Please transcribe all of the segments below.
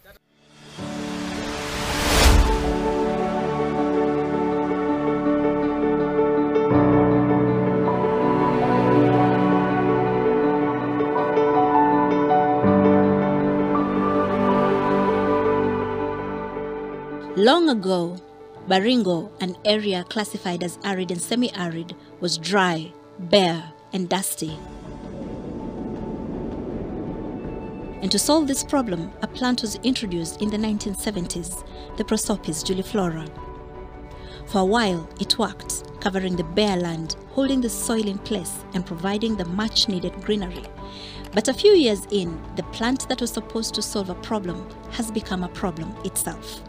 karibu. Long ago, Baringo, an area classified as arid and semi-arid, was dry, bare, and dusty. And to solve this problem, a plant was introduced in the 1970s, the Prosopis juliflora. For a while, it worked, covering the bare land, holding the soil in place, and providing the much-needed greenery. But a few years in, the plant that was supposed to solve a problem has become a problem itself.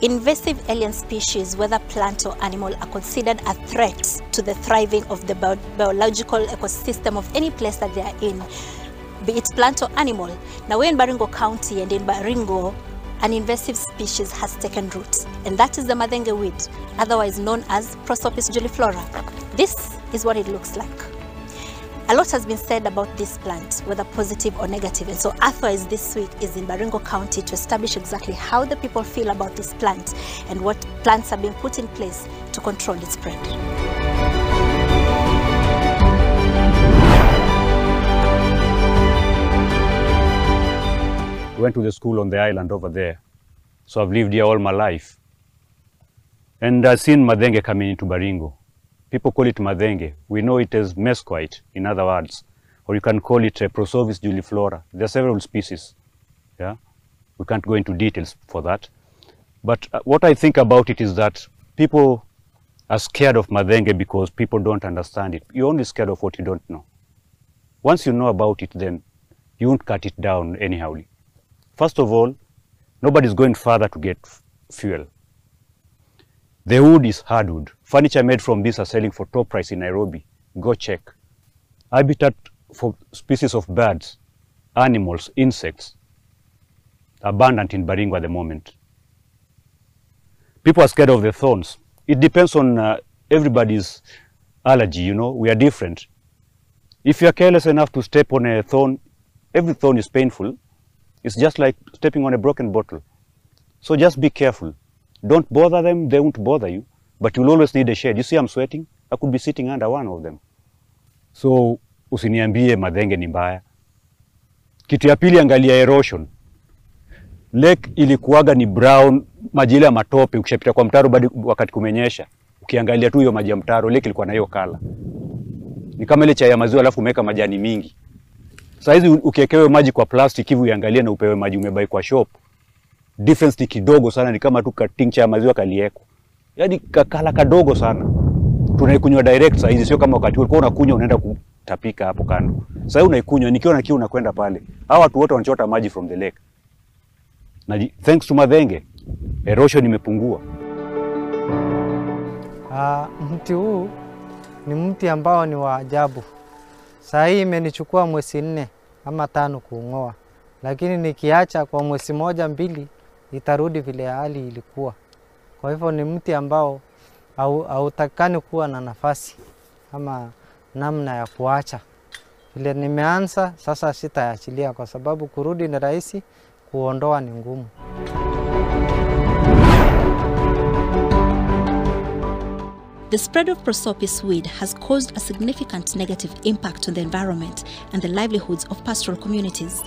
Invasive alien species, whether plant or animal, are considered a threat to the thriving of the biological ecosystem of any place that they are in, be it plant or animal. Now we're in Baringo County, and in Baringo, an invasive species has taken root, and that is the Mathenge weed, otherwise known as Prosopis juliflora. This is what it looks like. A lot has been said about this plant, whether positive or negative, and so Earthwise this week is in Baringo County to establish exactly how the people feel about this plant and what plants are being put in place to control its spread. Went to the school on the island over there, so I've lived here all my life. And I've seen Mathenge coming into Baringo. People call it Mathenge. We know it as mesquite, in other words, or you can call it Prosopis juliflora. There are several species. Yeah, we can't go into details for that. But what I think about it is that people are scared of Mathenge because people don't understand it. You're only scared of what you don't know. Once you know about it, then you won't cut it down anyhow. First of all, nobody's going further to get fuel. The wood is hardwood. Furniture made from this are selling for top price in Nairobi. Go check. Habitat for species of birds, animals, insects, abundant in Baringo at the moment. People are scared of the thorns. It depends on everybody's allergy, you know, we are different. If you are careless enough to step on a thorn, every thorn is painful. It's just like stepping on a broken bottle. So just be careful. Don't bother them, they won't bother you. But you'll always need a shade. You see I'm sweating? I could be sitting under one of them. So usiniambie Mathenge ni mbaya. Kitu ya pili, angalia erosion. Lake ilikuwaga ni brown, maji ile ya matope, ukishapita kwa mtaro bado wakati kumenyesha. Ukiangalia tu hiyo maji ya mtaro, lake ilikuwa na hiyo kala. Ni kama ile chai ya maziwa alafu umeweka majani mingi. Sasa hizi ukiekewe maji kwa plastic hivi uangalie na upewe maji umebai kwa shop. Difference ni kidogo sana, ni kama tu katincha ya maziwa kalieko. Yaani kakala kadogo sana. Tunaikunywa direct sasa hizi, sio kama wakati ulikuwa unakunywa unaenda kutapika hapo kando. Sasa unaikunywa nikiwa na kiu unakwenda pale. Hao watu wote wanachota maji from the lake. Na thanks to Mathenge, erosion imepungua. Mti huu ni mti ambao ni wa ajabu. Saa hii imenichukua mwezi 4 ama 5 kuung'oa. Lakini nikiacha kwa mwezi 1 2 itarudi vile hali ilikuwa. Kwa hivyo ni mti ambao hautakani kuwa na nafasi ama namna ya kuacha. Vile nimeanza sasa sitaachilia kwa sababu kurudi ni rahisi, kuondoa ni ngumu. The spread of Prosopis weed has caused a significant negative impact on the environment and the livelihoods of pastoral communities.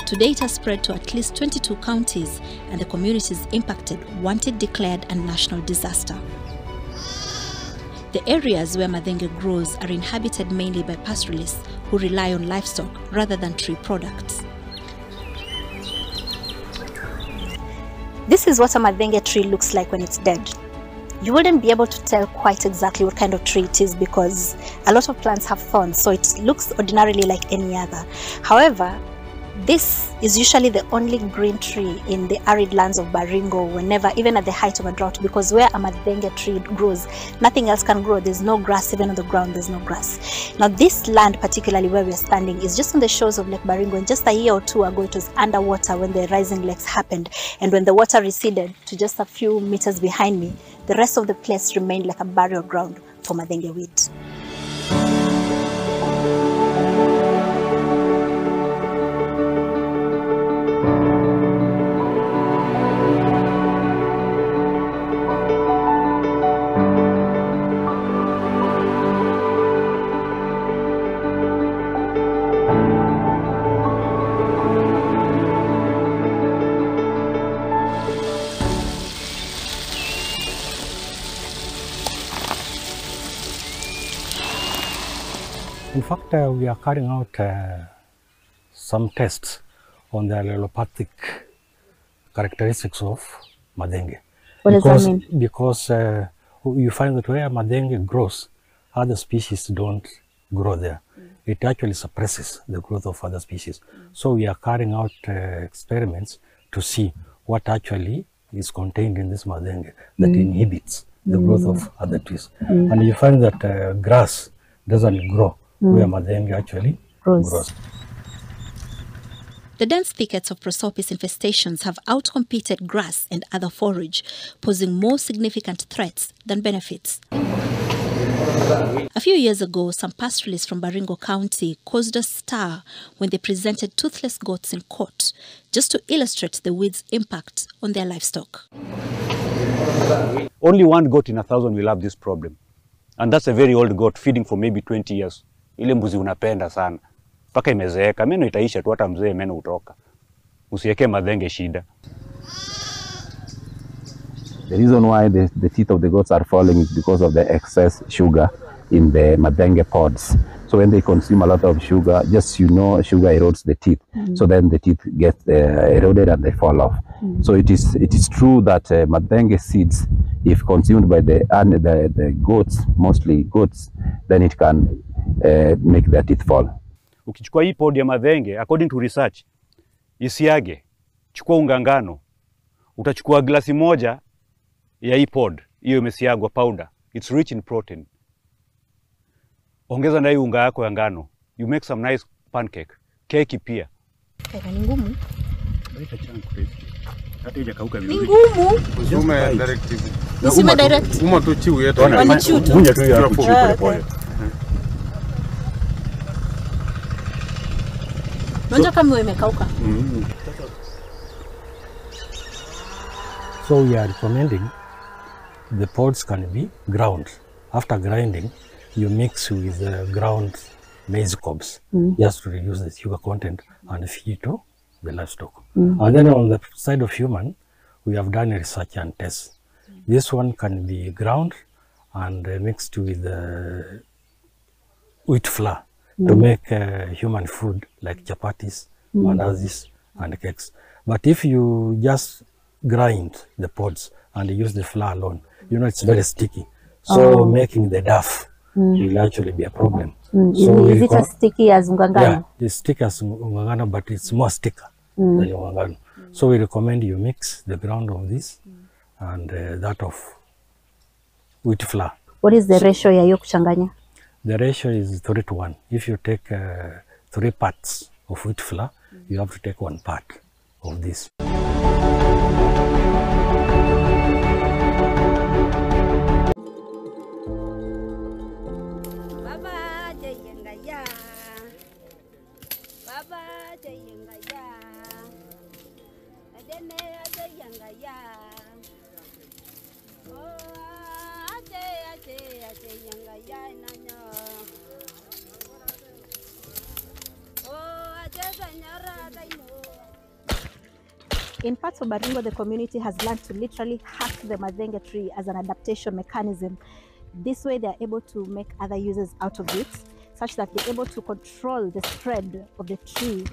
Today it has spread to at least 22 counties, and the communities impacted want it declared a national disaster. The areas where Mathenge grows are inhabited mainly by pastoralists who rely on livestock rather than tree products. This is what a Mathenge tree looks like when it's dead. You wouldn't be able to tell quite exactly what kind of tree it is because a lot of plants have thorns, so it looks ordinarily like any other. However, this is usually the only green tree in the arid lands of Baringo whenever, even at the height of a drought, because where a Mathenge tree grows, nothing else can grow. There's no grass, even on the ground, there's no grass. Now this land, particularly where we're standing, is just on the shores of Lake Baringo, and just a year or 2 ago it was underwater when the rising lakes happened, and when the water receded to just a few meters behind me, the rest of the place remained like a burial ground for Mathenge weed. we are carrying out some tests on the allelopathic characteristics of Mathenge. What does that mean? Because you find that where Mathenge grows, other species don't grow there. It actually suppresses the growth of other species. So we are carrying out experiments to see what actually is contained in this Mathenge that inhibits the growth of other trees. And you find that grass doesn't grow where Mathenge actually grows. The dense thickets of Prosopis infestations have outcompeted grass and other forage, posing more significant threats than benefits. A few years ago, some pastoralists from Baringo County caused a stir when they presented toothless goats in court, just to illustrate the weed's impact on their livestock. Only one goat in 1,000 will have this problem. And that's a very old goat feeding for maybe 20 years. Ile mbuzi unapenda sana. Paka imezeeka, meno itaisha tu, hata mzee meno utoka. Usiweke Mathenge shida. The reason why the teeth of the goats are falling is because of the excess sugar in the Mathenge pods. So when they consume a lot of sugar, just sugar erodes the teeth. So then the teeth get eroded and they fall off. So it is true that Mathenge seeds, if consumed by the goats, mostly goats, then it can make their teeth fall. Ukichukua hii pod ya Mathenge, according to research, isiage, chukua unga ngano, utachukua glasi moja ya hii pod, hiyo imesiagwa powder, it's rich in protein. Ongeza na hii unga yako ya ngano, you make some nice pancake, keki pia. Ni ngumu. Hata haijakauka vizuri. Ni ngumu. Usume directive. Usume direct. Uma tu chiu yetu. Vunja tu hiyo hapo pole pole. Unajua kama imekauka. So we are recommending the pods can be ground. After grinding, you mix with ground maize cobs just to reduce the sugar content and feed to the livestock. And then on the side of human, we have done a research and test. This one can be ground and mixed with wheat flour to make human food like chapatis, mandazis, and cakes. But if you just grind the pods and use the flour alone, it's very sticky. So making the dough will actually be a problem. So is it as sticky as ungangano? Yeah, it's sticky as ungangano, but it's more sticker than ungangano. So we recommend you mix the ground of this and that of wheat flour. What is the ratio ya hiyo kuchanganya? The ratio is 3:1. If you take 3 parts of wheat flour, you have to take 1 part of this. In parts of Baringo, the community has learned to literally hack the Mathenge tree as an adaptation mechanism. This way, they are able to make other uses out of it, such that they're able to control the spread of the tree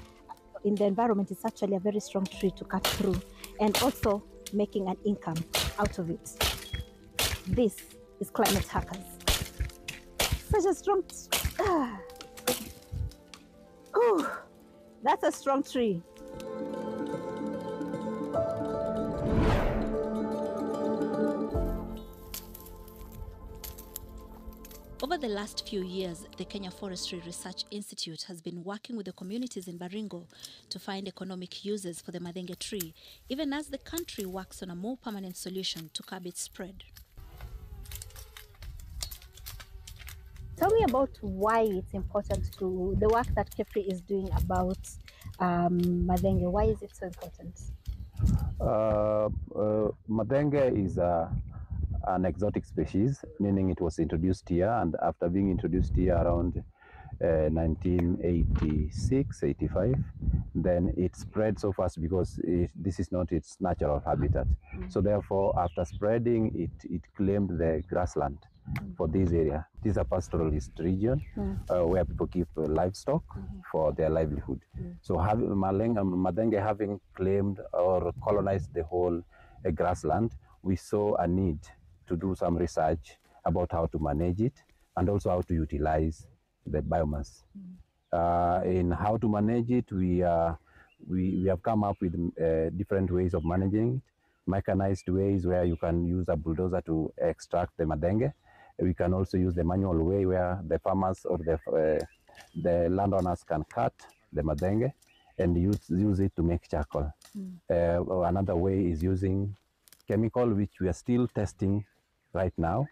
in the environment. It's actually a very strong tree to cut through, and also making an income out of it. This is climate hackers. Such a strong... that's a strong tree. Over the last few years, the Kenya Forestry Research Institute has been working with the communities in Baringo to find economic uses for the Mathenge tree, even as the country works on a more permanent solution to curb its spread. Tell me about why it's important to the work that KEFRI is doing about Mathenge. Why is it so important? Mathenge is an exotic species, meaning it was introduced here, and after being introduced here around 1986, 85, then it spread so fast because this is not its natural habitat. So therefore, after spreading, it claimed the grassland. for this area. This is a pastoralist region where people keep livestock for their livelihood. So Mathenge having claimed or colonized the whole grassland, we saw a need to do some research about how to manage it and also how to utilize the biomass. In how to manage it, we have come up with different ways of managing it. Mechanized ways where you can use a bulldozer to extract the Mathenge. We can also use the manual way where the farmers or the landowners can cut the Mathenge and use it to make charcoal. Another way is using chemical, which we are still testing right now.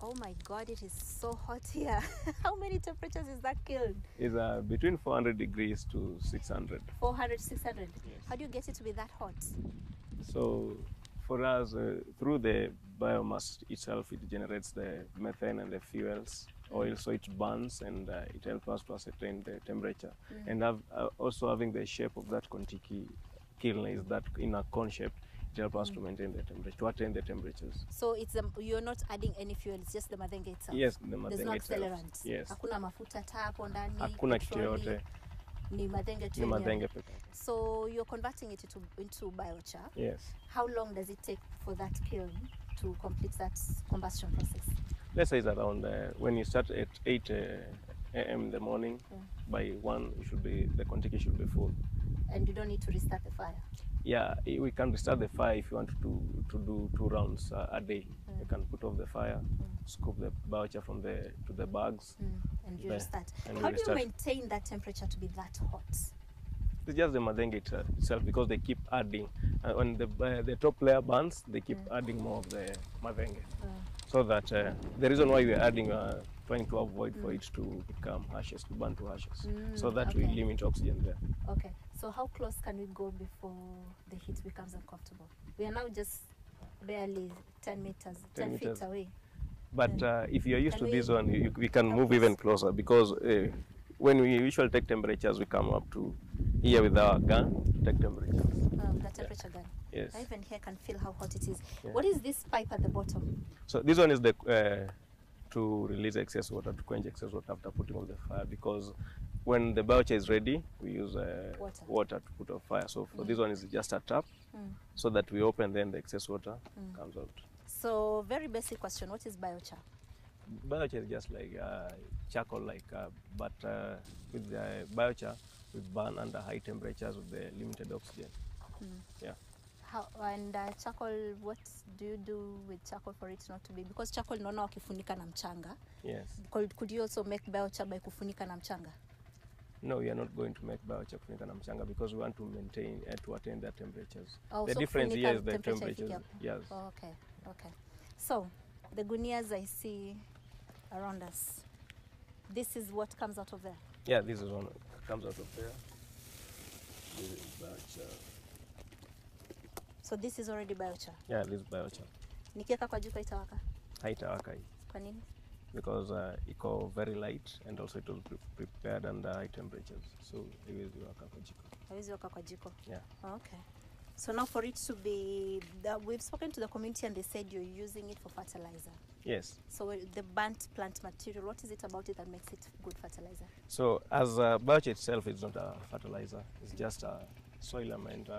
Oh my God, it is so hot here. How many temperatures is that kiln? It's between 400 degrees to 600. 400, 600? Yes. How do you get it to be that hot? So for us, through the biomass itself, it generates the methane and the fuels, oil, so it burns and it helps us to ascertain the temperature. And also having the shape of that Kontiki kiln is that in a cone shape, it helps us to maintain the temperature, to attain the temperatures. So it's you're not adding any fuel, it's just the Mathenge itself? Yes, the Mathenge There's no itself. accelerant? Yes. Hakuna mafuta taa hapo ndani? Hakuna kitu yote. Ni Mathenge tu Ni yenyewe. Mathenge peke yake. So you're converting it into biochar. Yes. How long does it take for that kiln to complete that combustion process? Let's say it's around when you start at 8 a.m. in the morning, by 1 the Kontiki should be full. And you don't need to restart the fire? Yeah, we can restart the fire if you want to do 2 rounds a day. You can put off the fire, scoop the biochar from to the bags. And you restart. And How do you maintain that temperature to be that hot? It's just the Mathenge itself, because they keep adding. When the top layer burns, they keep adding more of the Mathenge. So that the reason why we are adding, trying to avoid for it to become ashes, to burn to ashes, so that we limit oxygen there. Okay, so how close can we go before the heat becomes uncomfortable? We are now just barely 10 feet away. But if you're used to this one, we can move even closer, because when we usually take temperatures, we come up to here with our gun to take temperatures. The temperature gun. Yes. I even here can feel how hot it is. Yeah. What is this pipe at the bottom? So this one is the to release excess water, to quench excess water after putting on the fire, because when the biochar is ready, we use water to put on fire. So for this one is just a tap, so that we open, then the excess water comes out. So very basic question, what is biochar? Biochar is just like charcoal, but with the biochar, we burn under high temperatures with the limited oxygen. Yeah. How, and charcoal, what do you do with charcoal for it not to be? Because charcoal naona wakifunika na mchanga. Yes. Could you also make biochar by kufunika na mchanga? No, we are not going to make biochar kufunika na mchanga, because we want to maintain to attain their temperatures. Oh, the so difference here is the temperature. temperatures. Yes. Oh, okay. So the gunias I see around us, this is what comes out of there? Yeah, this is one that comes out of there. This is biochar. So this is already biochar? Yeah, this is biochar. Nikiweka kwa jiko itawaka? Haitawaka hii. Kwa nini? Because iko very light, and also it was prepared under high temperatures. So haiwezi waka kwa jiko. Haiwezi waka kwa jiko? Yeah. Okay. So now for it to be, we've spoken to the community and they said you're using it for fertilizer. Yes. So the burnt plant material, what is it about it that makes it good fertilizer? So as biochar itself, it's not a fertilizer. It's just a soil amend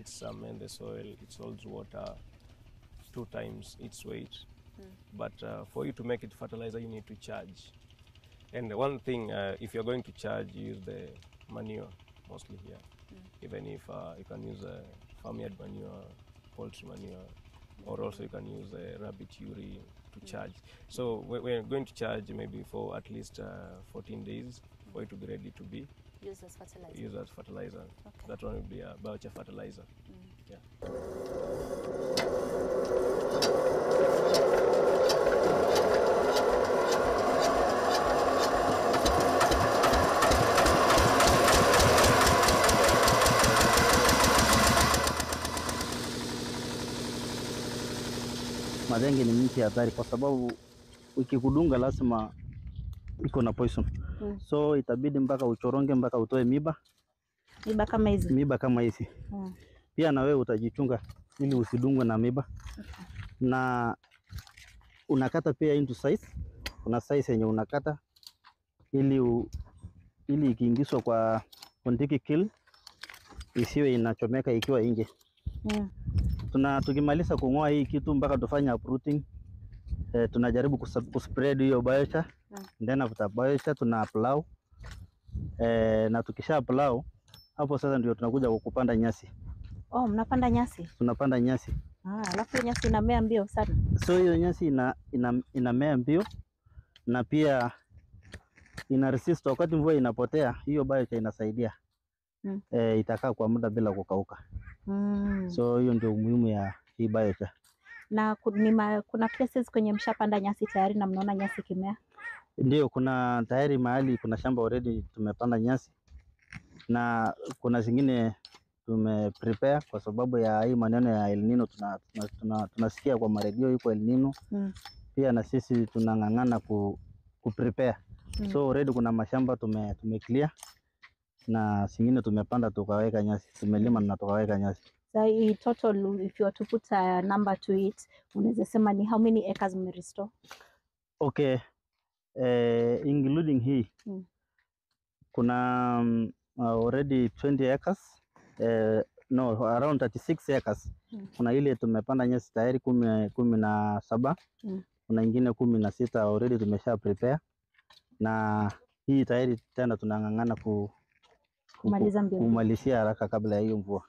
it's amend the soil. It holds water 2 times its weight. But for you to make it fertilizer, you need to charge. And one thing, if you're going to charge, you use the manure mostly here. Even if you can use farmyard manure, poultry manure, or also you can use rabbit urine to charge. So we're going to charge maybe for at least 14 days for it to be ready to be used as fertilizer. Used as fertilizer. Okay. That one will be a biochar fertilizer. Yeah. Mathenge ni mti hatari kwa sababu ukikudunga lazima iko na poison. So itabidi mpaka uchoronge mpaka utoe miba. Miba kama hizi. Miba kama hizi. Pia na wewe utajichunga ili usidungwe na miba. Na unakata pia into size. Kuna size yenye unakata ili ikiingizwa kwa kontiki kill isiwe inachomeka ikiwa nje. Tukimaliza kung'oa hii kitu mpaka tufanye uprooting, tunajaribu kuspread hiyo biochar. Then after biochar tuna plow. Na tukisha plow hapo sasa ndio tunakuja kupanda nyasi. Oh, mnapanda nyasi? Tunapanda nyasi. Alafu nyasi inamea mbio sana. So hiyo nyasi inamea mbio na pia ina resist wakati mvua inapotea, hiyo biochar inasaidia. Itakaa kwa muda bila kukauka. So hiyo ndio muhimu ya hii biochar. Na kuna places kwenye mshapanda nyasi tayari na mnaona nyasi kimea? Ndio, kuna tayari mahali kuna shamba already tumepanda nyasi. Na kuna zingine prepare kwa sababu ya hii maneno ya El Nino. Tunasikia kwa maredio yuko El Nino. Pia na sisi tunang'ang'ana prepare. So already kuna mashamba clear na zingine tumepanda tukaweka nyasi, tumelima na tukaweka nyasi. So in total, if you were to put a number to it, unaweza sema ni how many acres restore? Okay, including hii kuna already 20 acres, no, around 36 acres. Kuna ile tumepanda nyasi tayari 17, kuna ingine 16 already tumesha prepare, na hii tayari tena tunang'ang'ana kumalizia haraka kabla ya hiyo mvua.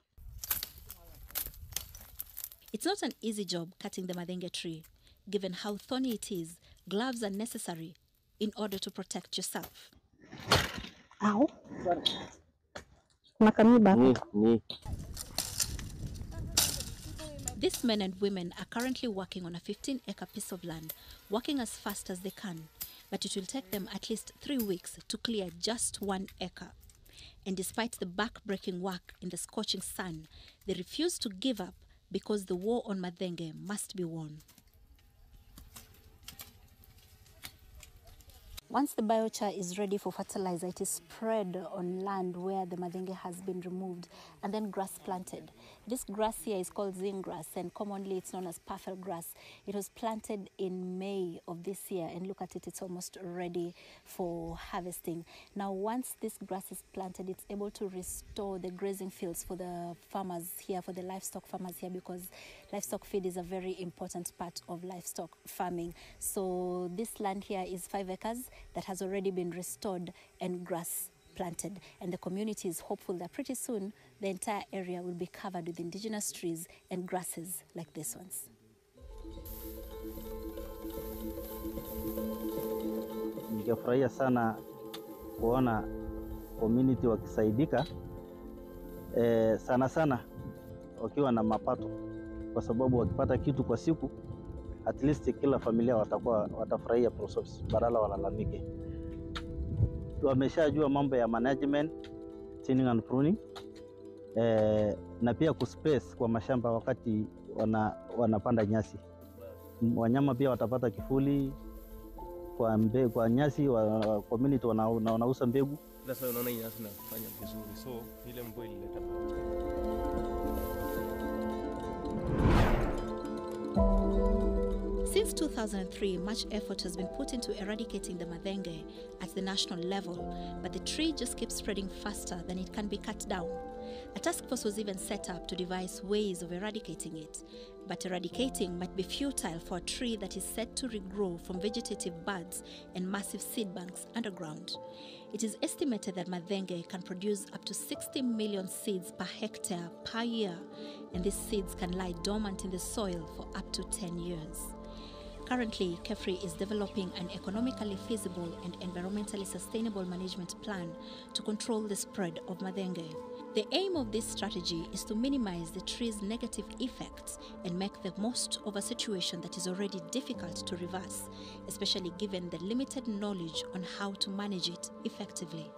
It's not an easy job cutting the Mathenge tree. Given how thorny it is, gloves are necessary in order to protect yourself. Ow. Makamiba. These men and women are currently working on a 15-acre piece of land, working as fast as they can, but it will take them at least 3 weeks to clear just 1 acre. And despite the back-breaking work in the scorching sun, they refuse to give up because the war on Mathenge must be won. Once the biochar is ready for fertilizer, it is spread on land where the Mathenge has been removed and then grass planted. This grass here is called zing grass, and commonly it's known as puffle grass. It was planted in May of this year, and look at it, it's almost ready for harvesting. Now, once this grass is planted, it's able to restore the grazing fields for the farmers here, for the livestock farmers here, because livestock feed is a very important part of livestock farming. So this land here is 5 acres that has already been restored and grass planted, and the community is hopeful that pretty soon the entire area will be covered with indigenous trees and grasses like this ones. Ningefurahia sana kuona community wakisaidika, sana sana wakiwa na mapato, kwa sababu wakipata kitu kwa siku, at least kila familia watafurahia process badala walalamike. Wameshajua mambo ya management, thinning and pruning, na pia kuspace kwa mashamba wakati wanapanda nyasi. Wanyama pia watapata kifuli kwa nyasi, community wanauza mbegu. Sasa unaona nyasi inafanya vizuri, so ile mvua ilileta Since 2003, much effort has been put into eradicating the Mathenge at the national level, but the tree just keeps spreading faster than it can be cut down. A task force was even set up to devise ways of eradicating it, but eradicating might be futile for a tree that is set to regrow from vegetative buds and massive seed banks underground. It is estimated that Mathenge can produce up to 60 million seeds per hectare per year, and these seeds can lie dormant in the soil for up to 10 years. Currently, KEFRI is developing an economically feasible and environmentally sustainable management plan to control the spread of Mathenge. The aim of this strategy is to minimize the tree's negative effects and make the most of a situation that is already difficult to reverse, especially given the limited knowledge on how to manage it effectively.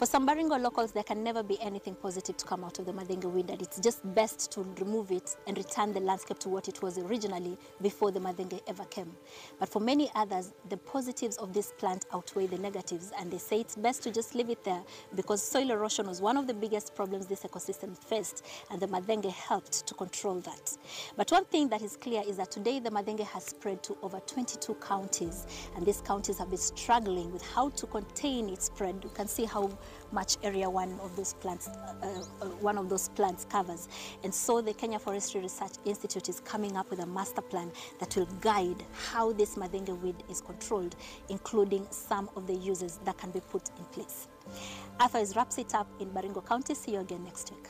For some Baringo locals, there can never be anything positive to come out of the Mathenge weed, that it's just best to remove it and return the landscape to what it was originally before the Mathenge ever came. But for many others, the positives of this plant outweigh the negatives, and they say it's best to just leave it there because soil erosion was one of the biggest problems this ecosystem faced, and the Mathenge helped to control that. But one thing that is clear is that today the Mathenge has spread to over 22 counties, and these counties have been struggling with how to contain its spread. You can see how much area one of those plants covers. And so the Kenya Forestry Research Institute is coming up with a master plan that will guide how this Mathenge weed is controlled, including some of the uses that can be put in place. Otherwise, wraps it up in Baringo County. See you again next week.